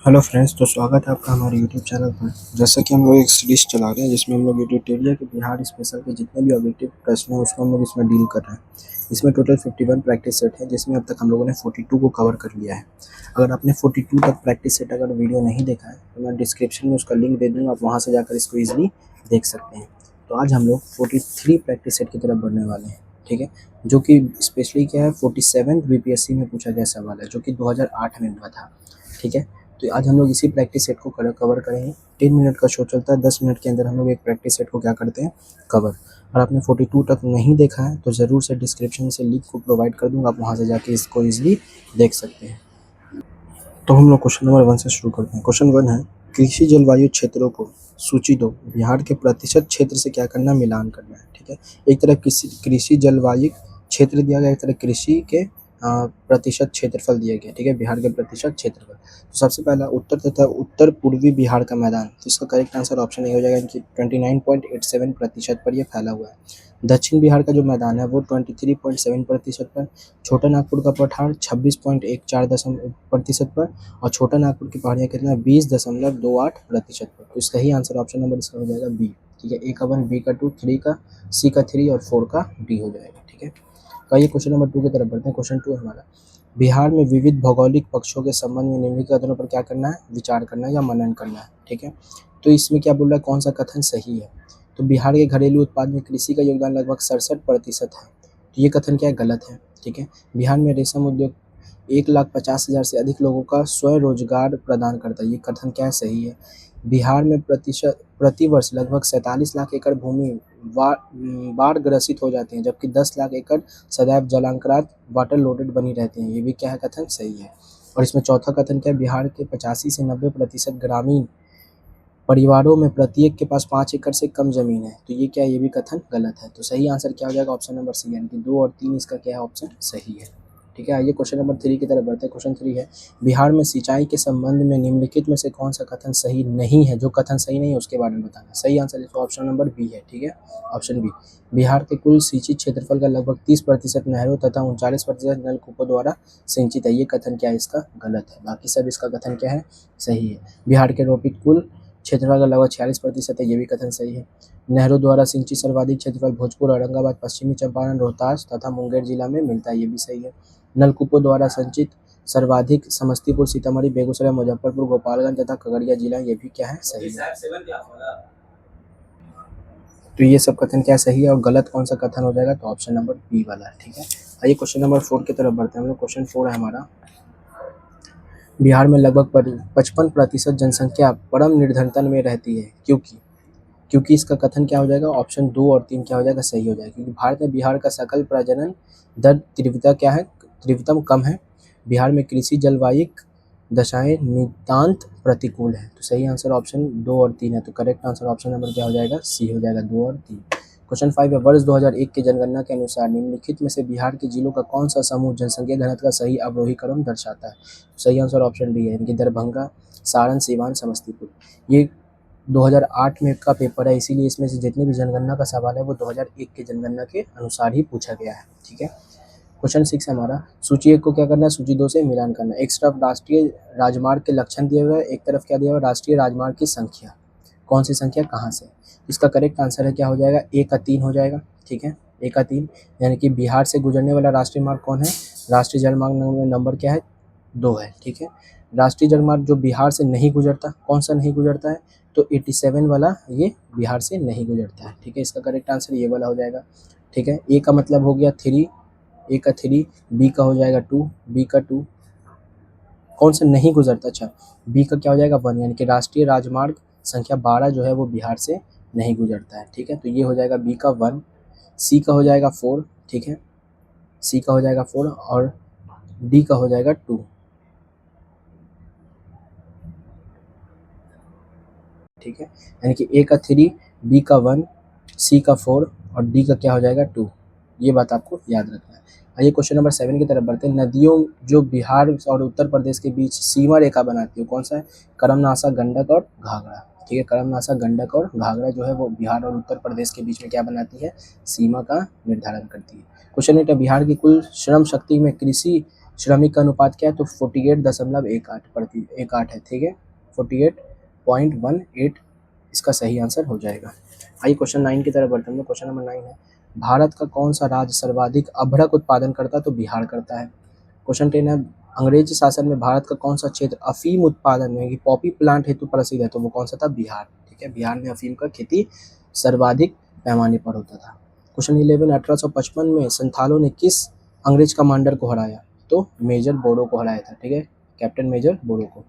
Hello friends, तो स्वागत है आपका हमारे यूट्यूब चैनल पर। जैसा कि हम लोग एक सीरीज चला रहे हैं जिसमें हम लोग एडिटोरिया के बिहार स्पेशल के जितने भी ऑब्जेक्टिव प्रश्न हैं उसको हम लोग इसमें डील कर रहे हैं। इसमें टोटल 51 प्रैक्टिस सेट है जिसमें अब तक हम लोगों ने 42 को कवर कर लिया है। अगर आपने 42 तक प्रैक्टिस सेट अगर वीडियो नहीं देखा है तो मैं डिस्क्रिप्शन में उसका लिंक दे दूँगा, आप वहाँ से जाकर इसको ईजिली देख सकते हैं। तो आज हम लोग 43 प्रैक्टिस सेट की तरफ बढ़ने वाले हैं, ठीक है, जो कि स्पेशली क्या है 47 बीपीएससी में पूछा गया सवाल है जो कि 2008 में हुआ था, ठीक है। तो आज हम लोग इसी प्रैक्टिस सेट को कवर करेंगे। 3 मिनट का शो चलता है, 10 मिनट के अंदर हम लोग एक प्रैक्टिस सेट को क्या करते हैं, कवर। और आपने 42 तक नहीं देखा है तो ज़रूर से डिस्क्रिप्शन से लिंक को प्रोवाइड कर दूंगा, आप वहां से जाके इसको ईजिली देख सकते हैं। तो हम लोग क्वेश्चन नंबर 1 से शुरू करते हैं। क्वेश्चन 1 है, कृषि जलवायु क्षेत्रों को सूची दो, बिहार के प्रतिशत क्षेत्र से क्या करना, मिलान करना है, ठीक है। एक तरफ कृषि जलवायु क्षेत्र दिया गया, एक तरफ कृषि के प्रतिशत क्षेत्रफल दिया गया, ठीक है, बिहार के प्रतिशत क्षेत्रफल। तो सबसे पहला उत्तर तथा उत्तर पूर्वी बिहार का मैदान, तो इसका करेक्ट आंसर ऑप्शन ए हो जाएगा कि 29.87% पर यह फैला हुआ है। दक्षिण बिहार का जो मैदान है वो 23.7% पर, छोटा नागपुर का पठार 26.14% पर, और छोटा नागपुर की पहाड़ियाँ कितना 20.28% पर। तो सही आंसर ऑप्शन नंबर इसका हो जाएगा बी, ठीक है। ए का 1, बी का 2, 3 का, सी का 3 और 4 का डी हो जाएगा, ठीक है। तो आइए क्वेश्चन नंबर 2 की तरफ बढ़ते हैं। क्वेश्चन 2 हमारा, बिहार में विविध भौगोलिक पक्षों के संबंध में निम्नलिखित कथनों पर क्या करना है, विचार करना है या मनन करना है, ठीक है। तो इसमें क्या बोल रहा है, कौन सा कथन सही है। तो बिहार के घरेलू उत्पाद में कृषि का योगदान लगभग 67% है, तो ये कथन क्या है, गलत है, ठीक है। बिहार में रेशम उद्योग 1,50,000 से अधिक लोगों का स्वरोजगार प्रदान करता है, ये कथन क्या है, सही है। बिहार में प्रतिवर्ष लगभग 47 लाख एकड़ भूमि बाढ़ ग्रसित हो जाती है, जबकि 10 लाख एकड़ सदैव जलांकरात वाटर लोडेड बनी रहती हैं, ये भी क्या है, कथन सही है। और इसमें चौथा कथन क्या है, बिहार के 85 से 90% ग्रामीण परिवारों में प्रत्येक के पास 5 एकड़ से कम जमीन है, तो ये क्या है, ये भी कथन गलत है। तो सही आंसर क्या हो जाएगा, ऑप्शन नंबर सी, यानी कि 2 और 3 इसका क्या है, ऑप्शन सही है, ठीक है। आइए क्वेश्चन नंबर 3 की तरफ बढ़ते हैं। क्वेश्चन 3 है, बिहार में सिंचाई के संबंध में निम्नलिखित में से कौन सा कथन सही नहीं है, जो कथन सही नहीं है उसके बारे में बताना। सही आंसर इसका ऑप्शन नंबर बी है, ठीक है, ऑप्शन बी। बिहार के कुल सिंचित क्षेत्रफल का लगभग 30% नहरों तथा 39% नलकूपों द्वारा सिंचित है, ये कथन क्या है, इसका गलत है। बाकी सब इसका कथन क्या है, सही है। बिहार के रोपित कुल क्षेत्रफल का लगभग 46% है, ये भी कथन सही है। नहरों द्वारा सिंचित सर्वाधिक क्षेत्रफल भोजपुर, औरंगाबाद, पश्चिमी चंपारण, रोहतास तथा मुंगेर जिला में मिलता है, ये भी सही है। नलकूपों द्वारा संचित सर्वाधिक समस्तीपुर, सीतामढ़ी, बेगूसराय, मुजफ्फरपुर, गोपालगंज तथा खगड़िया जिला, ये भी क्या है, सही है। तो ये सब कथन क्या सही है और गलत कौन सा कथन हो जाएगा, तो ऑप्शन नंबर बी वाला है, ठीक है। आइए क्वेश्चन नंबर 4 की तरफ बढ़ते हैं हम लोग। क्वेश्चन 4 है हमारा, बिहार में लगभग 55% जनसंख्या परम निर्धनता में रहती है, क्योंकि इसका कथन क्या हो जाएगा, ऑप्शन 2 और 3 क्या हो जाएगा, सही हो जाएगा। क्योंकि भारत में बिहार का सकल प्रजनन दर तीव्रता क्या है, तीव्रतम कम है। बिहार में कृषि जलवायु दशाएं नितांत प्रतिकूल है, तो सही आंसर ऑप्शन 2 और 3 है। तो करेक्ट आंसर ऑप्शन नंबर क्या हो जाएगा, सी हो जाएगा, 2 और 3। क्वेश्चन 5 है, वर्ष 2001 की जनगणना के अनुसार निम्नलिखित में से बिहार के जिलों का कौन सा समूह जनसंख्या घनत्व का सही अवरोही क्रम दर्शाता है। सही आंसर ऑप्शन डी है, यानी कि दरभंगा, सारण, सीवान, समस्तीपुर। ये 2008 में का पेपर है, इसीलिए इसमें से जितनी भी जनगणना का सवाल है वो 2001 के जनगणना के अनुसार ही पूछा गया है, ठीक है। क्वेश्चन 6 है हमारा, सूची 1 को क्या करना है, सूची 2 से मिलान करना है। एक तरफ राष्ट्रीय राजमार्ग के लक्षण दिए हुए हैं, एक तरफ क्या दिया हुआ है, राष्ट्रीय राजमार्ग की संख्या, कौन सी संख्या कहाँ से। इसका करेक्ट आंसर है क्या हो जाएगा, ए का 3 हो जाएगा, ठीक है, ए का 3, यानी कि बिहार से गुजरने वाला राष्ट्रीय मार्ग कौन है, राष्ट्रीय जलमार्ग नंबर क्या है, 2 है, ठीक है। राष्ट्रीय जलमार्ग जो बिहार से नहीं गुजरता, कौन सा नहीं गुजरता है, तो 87 वाला ये बिहार से नहीं गुजरता है, ठीक है। इसका करेक्ट आंसर ये वाला हो जाएगा, ठीक है। ए का मतलब हो गया 3, ए का 3, बी का हो जाएगा 2, बी का 2, कौन सा नहीं गुजरता, अच्छा, बी का क्या हो जाएगा 1, यानी कि राष्ट्रीय राजमार्ग संख्या 12 जो है वो बिहार से नहीं गुजरता है, ठीक है। तो ये हो जाएगा बी का 1, सी का हो जाएगा 4, ठीक है, सी का हो जाएगा 4 और डी का हो जाएगा 2, ठीक है। यानी कि ए का 3, बी का 1, सी का 4 और डी का क्या हो जाएगा 2, ये बात आपको याद रखना है। आइए क्वेश्चन नंबर 7 की तरफ बढ़ते हैं। नदियों जो बिहार और उत्तर प्रदेश के बीच सीमा रेखा बनाती है, कौन सा है, करमनासा, गंडक और घाघरा, ठीक है। करमनासा, गंडक और घाघरा जो है वो बिहार और उत्तर प्रदेश के बीच में क्या बनाती है, सीमा का निर्धारण करती है। क्वेश्चन 8 है, बिहार की कुल श्रम शक्ति में कृषि श्रमिक का अनुपात क्या है, तो 48.18 है, ठीक है, 48.18 इसका सही आंसर हो जाएगा। आइए क्वेश्चन 9 की तरफ बढ़ते हैं। क्वेश्चन नंबर 9 है, भारत का कौन सा राज्य सर्वाधिक अभ्रक उत्पादन करता है, तो बिहार करता है। क्वेश्चन 10 है, अंग्रेजी शासन में भारत का कौन सा क्षेत्र अफीम उत्पादन में कि पॉपी प्लांट हेतु प्रसिद्ध है, तो वो कौन सा था, बिहार, ठीक है, बिहार में अफीम का खेती सर्वाधिक पैमाने पर होता था। क्वेश्चन 11, 1855 में संथालों ने किस अंग्रेज कमांडर को हराया, तो मेजर बोरो को हराया था, ठीक है, कैप्टन मेजर बोरो को।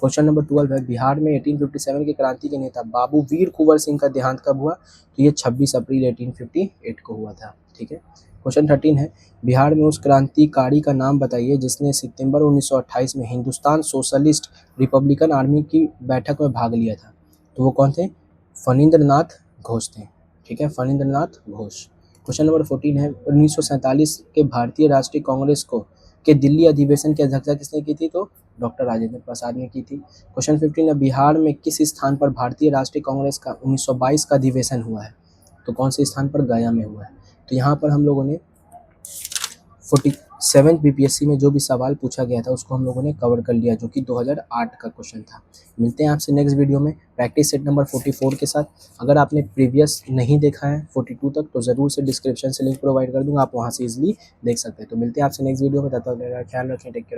क्वेश्चन नंबर 12 है, बिहार में 1857 के क्रांति के नेता बाबू वीर कुंवर सिंह का देहांत कब हुआ, तो ये 26 अप्रैल 1858 को हुआ था, ठीक है। क्वेश्चन 13 है, बिहार में उस क्रांतिकारी का नाम बताइए जिसने सितंबर 1928 में हिंदुस्तान सोशलिस्ट रिपब्लिकन आर्मी की बैठक में भाग लिया था, तो वो कौन थे, फणींद्र नाथ घोष थे, ठीक है, फणींद्र नाथ घोष। क्वेश्चन नंबर 14 है, 1947 के भारतीय राष्ट्रीय कांग्रेस के दिल्ली अधिवेशन की अध्यक्षता किसने की थी, तो डॉक्टर राजेंद्र प्रसाद ने की थी। क्वेश्चन 15 है, बिहार में किस स्थान पर भारतीय राष्ट्रीय कांग्रेस का 1922 का अधिवेशन हुआ है, तो कौन से स्थान पर, गया में हुआ है। तो यहाँ पर हम लोगों ने 47 बीपीएससी में जो भी सवाल पूछा गया था उसको हम लोगों ने कवर कर लिया, जो कि 2008 का क्वेश्चन था। मिलते हैं आपसे नेक्स्ट वीडियो में प्रैक्टिस सेट नंबर 44 के साथ। अगर आपने प्रीवियस नहीं देखा है 42 तक, तो ज़रूर से डिस्क्रिप्शन से लिंक प्रोवाइड कर दूंगा, आप वहाँ से इजीली देख सकते हैं। तो मिलते हैं आपसे नेक्स्ट वीडियो में, तब तक ख्याल रखें, टेक केयर।